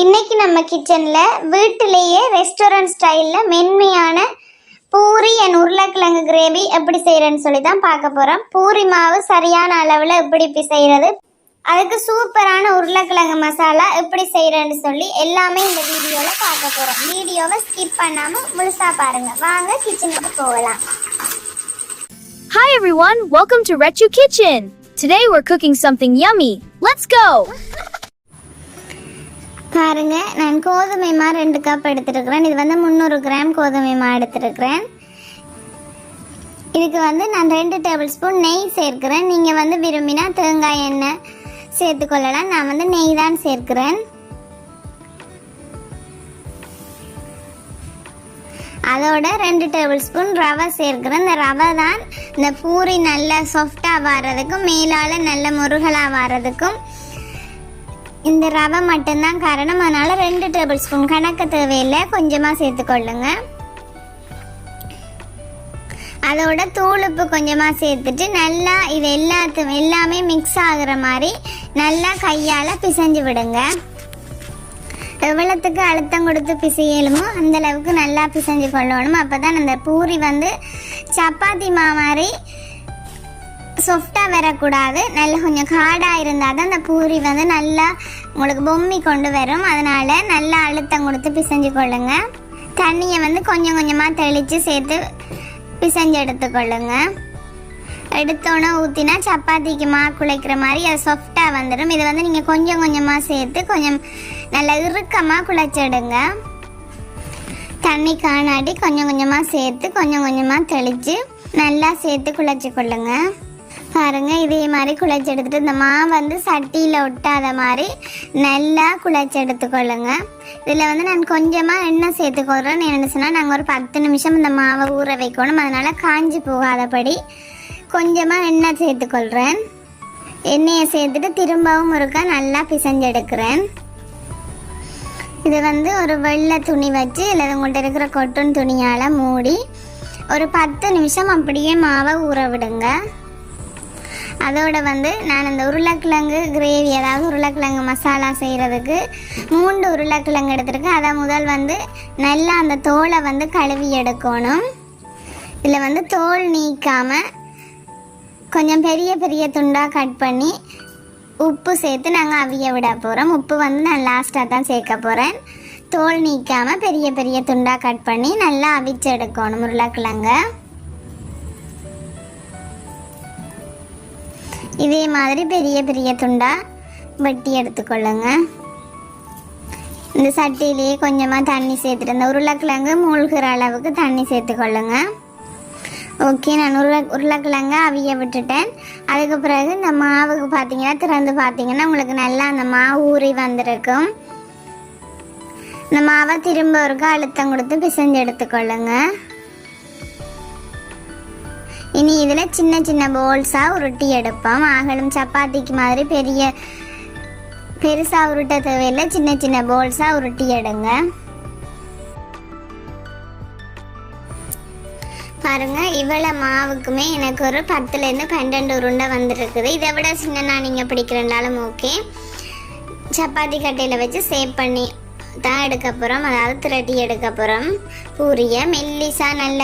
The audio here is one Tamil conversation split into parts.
இன்னைக்கு நம்ம கிச்சன்ல வீட்டிலேயே ரெஸ்டாரண்ட் ஸ்டைல்ல மென்மையான பூரி அண்ட் உருளைக்கிழங்கு கிரேவி எப்படி செய்யறேன்னு சொல்லி தான் பார்க்க போறோம். பூரி மாவு சரியான அளவில் எப்படி செய்யறது, அதுக்கு சூப்பரான உருளைக்கிழங்கு மசாலா எப்படி செய்யறேன்னு சொல்லி எல்லாமே இந்த வீடியோவில் பார்க்க போறோம். வீடியோவை ஸ்கிப் பண்ணாம முழுசா பாருங்க. வாங்க கிச்சனுக்கு போகலாம். Hi everyone, welcome to Rechu Kitchen. Today we're cooking something yummy. Let's go. பாருங்க, நான் கோதுமை மா 2 கப் எடுத்துருக்கிறேன். இது 300 கிராம் கோதுமை மா எடுத்துருக்கிறேன். இதுக்கு நான் 2 டேபிள் ஸ்பூன் நெய் சேர்க்கிறேன். நீங்கள் விரும்பினா தேங்காய் எண்ணெய் சேர்த்துக்கொள்ளலாம். நான் நெய் தான் சேர்க்கிறேன். அதோட 2 டேபிள் ஸ்பூன் ரவை சேர்க்கிறேன். இந்த ரவை தான் இந்த பூரி நல்லா சாஃப்டாக வர்றதுக்கும் மேலால் நல்ல முருகலாக வர்றதுக்கும் இந்த ரவை மட்டும்தான் காரணம். அதனால் 2 டேபிள் ஸ்பூன் கணக்கு தேவையில்லை, கொஞ்சமாக சேர்த்துக்கொள்ளுங்க. அதோட தூளுப்பு கொஞ்சமாக சேர்த்துட்டு நல்லா இது எல்லாமே மிக்ஸ் ஆகுற மாதிரி நல்லா கையால் பிசைஞ்சு விடுங்க. எவ்வளோத்துக்கு அழுத்தம் கொடுத்து பிசையலுமோ அந்த அளவுக்கு நல்லா பிசைஞ்சு கொள்ளணும். அப்போ தான் அந்த பூரி சப்பாத்தி மா மாதிரி சாஃப்டாக வரக்கூடாது. நல்லா கொஞ்சம் ஹார்டாக இருந்தால் தான் அந்த பூரி நல்லா உங்களுக்கு பொம்மி கொண்டு வரும். அதனால் நல்லா அழுத்தம் கொடுத்து பிசைஞ்சு கொள்ளுங்க. தண்ணியை கொஞ்சம் கொஞ்சமாக தெளித்து சேர்த்து பிசைஞ்சு எடுத்துக்கொள்ளுங்க. எடுத்தோன்னே ஊற்றினா சப்பாத்திக்கு மா குழைக்கிற மாதிரி அது சாஃப்டாக வந்துடும். இது நீங்கள் கொஞ்சம் கொஞ்சமாக சேர்த்து கொஞ்சம் நல்லா இறுக்கமாக குழைச்சிடுங்க. தண்ணி காணாட்டி கொஞ்சம் கொஞ்சமாக சேர்த்து கொஞ்சம் கொஞ்சமாக தெளித்து நல்லா சேர்த்து குழைச்சி கொள்ளுங்க. பாருங்கள், இதே மாதிரி குழைச்சி எடுத்துகிட்டு இந்த மாவு சட்டியில் ஒட்டாத மாதிரி நல்லா குழைச்சி எடுத்துக்கொள்ளுங்க. இதில் நான் கொஞ்சமாக எண்ணெய் சேர்த்துக்கொள்கிறேன். என்ன சொன்னால் நாங்கள் ஒரு 10 நிமிஷம் இந்த மாவை ஊற வைக்கணும். அதனால் காஞ்சி போகாதபடி கொஞ்சமாக எண்ணெய் சேர்த்துக்கொள்கிறேன். எண்ணெயை சேர்த்துட்டு திரும்பவும் ஒருக்கா நல்லா பிசைஞ்சு எடுக்கிறேன். இது ஒரு வெள்ளை துணி வச்சு இல்லை உங்கள்கிட்ட இருக்கிற கொட்டன் துணியால் மூடி ஒரு 10 நிமிஷம் அப்படியே மாவை ஊற விடுங்க. அதோட நான் இந்த உருளைக்கிழங்கு கிரேவி, அதாவது உருளைக்கிழங்கு மசாலா செய்கிறதுக்கு 3 உருளைக்கிழங்கு எடுத்துருக்கேன். அதை முதல் நல்லா அந்த தோலை கழுவி எடுக்கணும். இதில் தோல் நீக்காமல் கொஞ்சம் பெரிய பெரிய துண்டாக கட் பண்ணி உப்பு சேர்த்து நாங்கள் அவிய விட போகிறோம். உப்பு நான் லாஸ்ட்டாக தான் சேர்க்க போகிறேன். தோல் நீக்காமல் பெரிய பெரிய துண்டாக கட் பண்ணி நல்லா அவிச்சு எடுக்கணும் உருளைக்கிழங்க. இதே மாதிரி பெரிய பெரிய துண்டாக வெட்டி எடுத்துக்கொள்ளுங்க. இந்த சட்டியிலேயே கொஞ்சமாக தண்ணி சேர்த்துட்டு இந்த உருளைக்கிழங்கு மூழ்கிற அளவுக்கு தண்ணி சேர்த்துக்கொள்ளுங்க. ஓகே, நான் உருளைக்கிழங்க அவிய விட்டுட்டேன். அதுக்கு பிறகு இந்த மாவுக்கு பார்த்தீங்கன்னா திறந்து பார்த்தீங்கன்னா உங்களுக்கு நல்லா அந்த மாவு ஊறி வந்திருக்கும். இந்த மாவை திரும்ப ஒருக்கா அழுத்தம் கொடுத்து பிசைஞ்சு எடுத்துக்கொள்ளுங்க. இனி இதில் சின்ன சின்ன போல்ஸாக உருட்டி எடுப்போம். ஆகலும் சப்பாத்திக்கு மாதிரி பெருசாக உருட்ட தேவையில்லை, சின்ன சின்ன போல்ஸாக உருட்டி எடுங்க. பாருங்க, இவ்வளோ மாவுக்குமே எனக்கு ஒரு 10லேருந்து 12 உருண்டை வந்துருக்குது. இதை விட சின்னனா நீங்கள் பிடிக்கிறனாலும் ஓகே. சப்பாத்தி கட்டையில் வச்சு சேவ் பண்ணி தான் எடுக்க போகிறோம், அதாவது திரட்டி எடுக்க போகிறோம். பூரியை மெல்லிசா நல்ல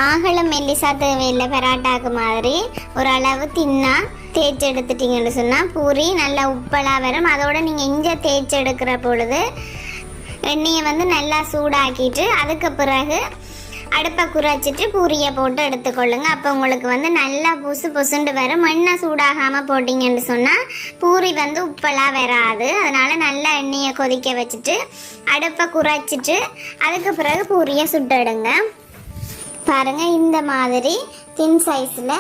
ஆகலம் மெல்லிசா தேவையில்லை, பராட்டாக்கு மாதிரி ஓரளவு தின்னா தேய்ச்சி எடுத்துட்டிங்கன்னு சொன்னால் பூரி நல்லா உப்பலாக வரும். அதோட நீங்கள் இங்கே தேய்ச்சி எடுக்கிற பொழுது எண்ணெயை நல்லா சூடாக்கிட்டு அதுக்கு பிறகு அடுப்பை குறைச்சிட்டு பூரியை போட்டு எடுத்துக்கொள்ளுங்க. அப்போ உங்களுக்கு நல்லா பொசுண்டு வரும். எண்ணெய் சூடாகாமல் போட்டிங்கன்னு சொன்னால் பூரி உப்பெல்லாம் வராது. அதனால் நல்லா எண்ணெயை கொதிக்க வச்சுட்டு அடுப்பை குறைச்சிட்டு அதுக்கு பிறகு பூரியை சுட்டெடுங்க. பாருங்கள், இந்த மாதிரி தின் சைஸில்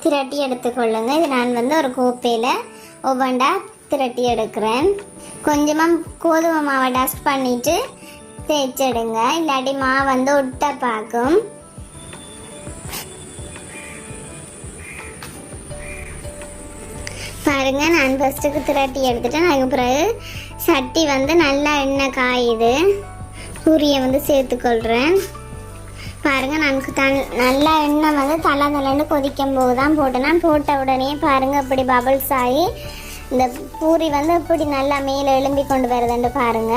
திரட்டி எடுத்துக்கொள்ளுங்க. இது நான் ஒரு கோப்பையில் ஒவ்வொன்றா திரட்டி எடுக்கிறேன். கொஞ்சமாக கோதுமை மாவை டஸ்ட் பண்ணிவிட்டு தேய்ச்சிடுங்க, இல்லாட்டி மாவு ஒட்ட பார்க்கும். பாருங்க, நான் ஃபஸ்ட்டுக்கு திரட்டி எடுத்துட்டேன். அதுக்கு பிறகு சட்டி நல்லா எண்ணெய் காயுது. பூரியை சேர்த்துக்கொள்கிறேன். பாருங்கள், நான் நல்லா எண்ணெய் தலை தலைன்னு கொதிக்கும் போது தான் போட்டேன். நான் போட்ட உடனே பாருங்கள் இப்படி பபிள்ஸ் ஆகி இந்த பூரி வந்து இப்படி நல்லா மேலே எழும்பி கொண்டு வருதுன்னு பாருங்க.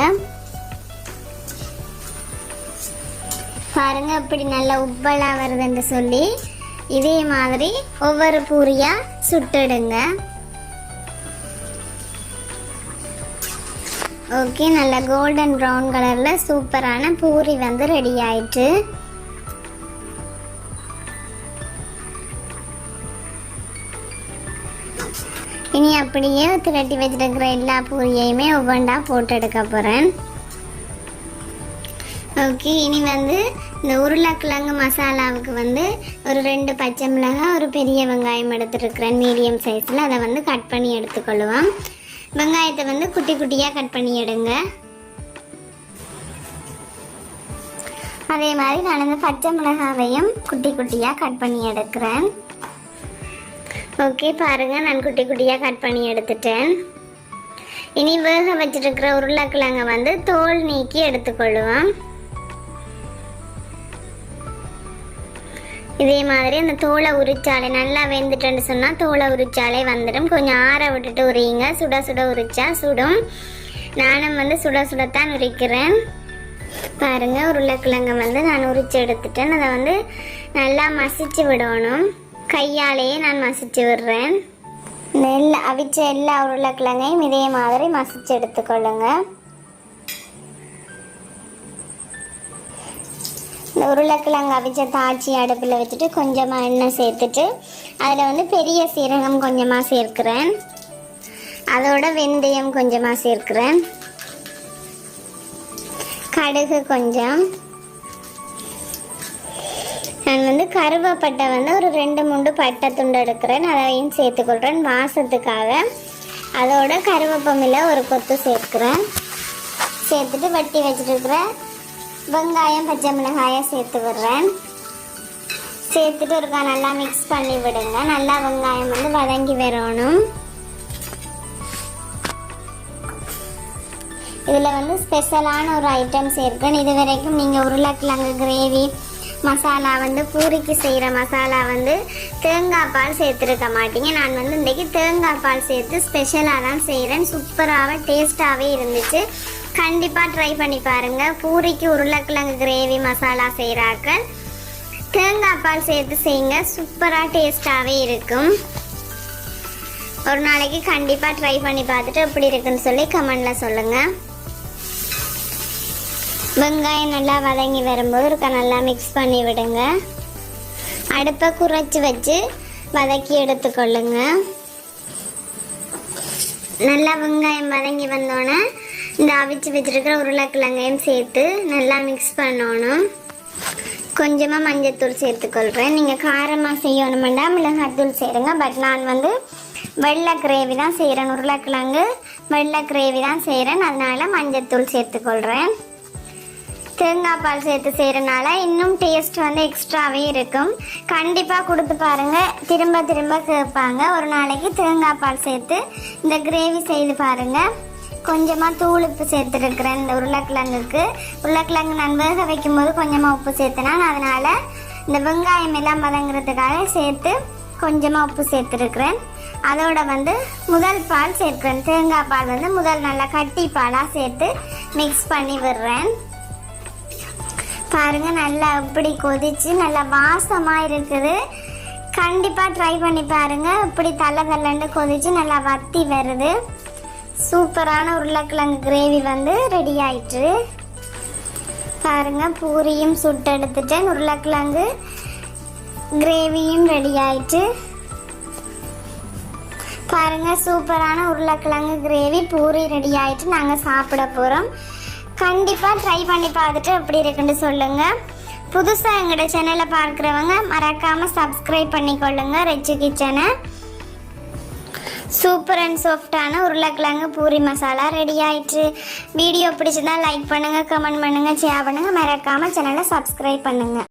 பாருங்க இப்படி நல்லா உப்பலா வருதுன்னு சொல்லி இதே மாதிரி ஒவ்வொரு பூரியா சுட்டுடுங்க. ஓகே, நல்லா கோல்டன் ப்ரௌன் கலரில் சூப்பரான பூரி வந்து ரெடி ஆயிட்டு. இனி அப்படியே திரட்டி வச்சுருக்கிற எல்லா பூரியையுமே ஒவ்வொன்றா போட்டு எடுக்க போகிறேன். ஓகே, இனி வந்து இந்த உருளைக்கிழங்கு மசாலாவுக்கு வந்து ஒரு 2 பச்சை மிளகாய், ஒரு பெரிய வெங்காயம் எடுத்துருக்கிறேன் மீடியம் சைஸில். அதை வந்து கட் பண்ணி எடுத்துக்கொள்ளுவோம். வெங்காயத்தை வந்து குட்டி குட்டியாக கட் பண்ணி எடுங்க. அதே மாதிரி நான் இந்த பச்சை மிளகாவையும் குட்டி குட்டியாக கட் பண்ணி எடுக்கிறேன். ஓகே, பாருங்கள் நான் குட்டி குட்டியாக கட் பண்ணி எடுத்துட்டேன். இனி வேக வச்சுருக்கிற உருளைக்கிழங்கை வந்து தோல் நீக்கி எடுத்துக்கொள்ளுவோம். இதே மாதிரி அந்த தோலை உரிச்சாலே நல்லா வெந்துட்டேன்னு சொன்னால் தோலை உரிச்சாலே வந்துடும். கொஞ்சம் ஆற விட்டுட்டு உரியுங்க. சுட சுட உரிச்சா சுடும். நானும் வந்து சுட சுடத்தான் உரிக்கிறேன். பாருங்கள் உருளைக்கிழங்கை வந்து நான் உரித்து எடுத்துட்டேன். அதை வந்து நல்லா மசிச்சு விடணும். கையாலேயே நான் மசிச்சு விடுறேன். அவிச்ச எல்லா உருளைக்கிழங்கையும் இதே மாதிரி மசிச்சு எடுத்துக்கொள்ளுங்க. இந்த உருளைக்கிழங்கு அவிச்ச தாச்சி அடுப்பில் வச்சுட்டு கொஞ்சமாக எண்ணெய் சேர்த்துட்டு அதில் வந்து பெரிய சீரகம் கொஞ்சமாக சேர்க்கிறேன். அதோட வெந்தயம் கொஞ்சமாக சேர்க்கிறேன். கடுகு கொஞ்சம். நான் வந்து கருவேப்பட்டை வந்து ஒரு 2-3 பட்டை துண்டு எடுக்கிறேன். அதையும் சேர்த்துக்கொள்கிறேன் வாசத்துக்காக. அதோட கருவேப்பமில்லை ஒரு கொத்து சேர்க்கிறேன். சேர்த்துட்டு வட்டி வச்சுருக்கிற வெங்காயம் பச்சை மிளகாயை சேர்த்து விடுறேன். சேர்த்துட்டு ஒருக்கா நல்லா மிக்ஸ் பண்ணி விடுங்க. நல்லா வெங்காயம் வந்து வதங்கி வரணும். இதில் வந்து ஸ்பெஷலான ஒரு ஐட்டம் சேர்க்கிறேன். இது வரைக்கும் நீங்கள் உருளைக்கிழங்கு கிரேவி மசாலா வந்து பூரிக்கு செய்கிற மசாலா வந்து தேங்காய் பால் சேர்த்துருக்க மாட்டீங்க. நான் வந்து இன்றைக்கி தேங்காய் பால் சேர்த்து ஸ்பெஷலாக தான் செய்கிறேன். சூப்பராகவே டேஸ்ட்டாகவே இருந்துச்சு. கண்டிப்பாக ட்ரை பண்ணி பாருங்கள். பூரிக்கு உருளைக்கிழங்கு கிரேவி மசாலா செய்கிறாக்கள் தேங்காய் பால் சேர்த்து செய்யுங்க. சூப்பராக டேஸ்ட்டாகவே இருக்கும். ஒரு நாளைக்கு கண்டிப்பாக ட்ரை பண்ணி பார்த்துட்டு எப்படி இருக்குன்னு சொல்லி கமெண்டில் சொல்லுங்கள். வெங்காயம் நல்லா வதங்கி வரும்போது ஒருக்கா நல்லா மிக்ஸ் பண்ணி விடுங்க. அடுப்பை குறைச்சி வச்சு வதக்கி எடுத்துக்கொள்ளுங்க. நல்லா வெங்காயம் வதங்கி வந்தோடனே இந்த அவிச்சு வச்சுருக்கிற உருளைக்கிழங்கையும் சேர்த்து நல்லா மிக்ஸ் பண்ணணும். கொஞ்சமாக மஞ்சத்தூள் சேர்த்துக்கொள்கிறேன். நீங்கள் காரமாக செய்யணுமெண்டா மிளகாத்தூள் சேருங்க. பட் நான் வந்து வெள்ளை கிரேவி தான் செய்கிறேன். உருளைக்கிழங்கு வெள்ளை கிரேவி தான் செய்கிறேன். அதனால் மஞ்சத்தூள் சேர்த்துக்கொள்கிறேன். தேங்காய் பால் சேர்த்து செய்கிறனால இன்னும் டேஸ்ட் வந்து எக்ஸ்ட்ராவே இருக்கும். கண்டிப்பாக கொடுத்து பாருங்கள். திரும்ப திரும்ப கேட்பாங்க. ஒரு நாளைக்கு தேங்காய் பால் சேர்த்து இந்த கிரேவி செய்து பாருங்கள். கொஞ்சமாக தூள் உப்பு சேர்த்துருக்குறேன் இந்த உருளைக்கிழங்குக்கு. உருளைக்கிழங்கு நான் வேக வைக்கும்போது கொஞ்சமாக உப்பு சேர்த்துனான். அதனால் இந்த வெங்காயம் எல்லாம் வதங்குறதுக்காக சேர்த்து கொஞ்சமாக உப்பு சேர்த்துருக்குறேன். அதோட வந்து முதல் பால் சேர்க்குறேன். தேங்காய் பால் வந்து முதல் நல்லா கட்டி பாலாக சேர்த்து மிக்ஸ் பண்ணி விடுறேன். பாருங்கள் நல்லா இப்படி கொதிச்சு நல்லா வாசமாக இருக்குது. கண்டிப்பாக ட்ரை பண்ணி பாருங்கள். இப்படி தள்ளன்னு கொதிச்சு நல்லா வத்தி வருது. சூப்பரான உருளைக்கிழங்கு கிரேவி வந்து ரெடி ஆயிட்டு. பாருங்கள் பூரியும் சுட்டு எடுத்துட்டேன். உருளைக்கிழங்கு கிரேவியும் ரெடி ஆயிட்டு. பாருங்கள் சூப்பரான உருளைக்கிழங்கு கிரேவி பூரி ரெடி ஆயிட்டு. நாங்கள் சாப்பிட போகிறோம். கண்டிப்பாக ட்ரை பண்ணி பார்த்துட்டு எப்படி இருக்குன்னு சொல்லுங்கள். புதுசாக எங்களோட சேனலை பார்க்குறவங்க மறக்காமல் சப்ஸ்கிரைப் பண்ணிக்கொள்ளுங்க. ரெச்சு கிச்சனை. சூப்பர் அண்ட் சாஃப்டான உருளைக்கிழங்கு பூரி மசாலா ரெடி ஆயிடுச்சு. வீடியோ பிடிச்சிருந்தா லைக் பண்ணுங்கள், கமெண்ட் பண்ணுங்கள், ஷேர் பண்ணுங்கள். மறக்காமல் சேனலை சப்ஸ்கிரைப் பண்ணுங்கள்.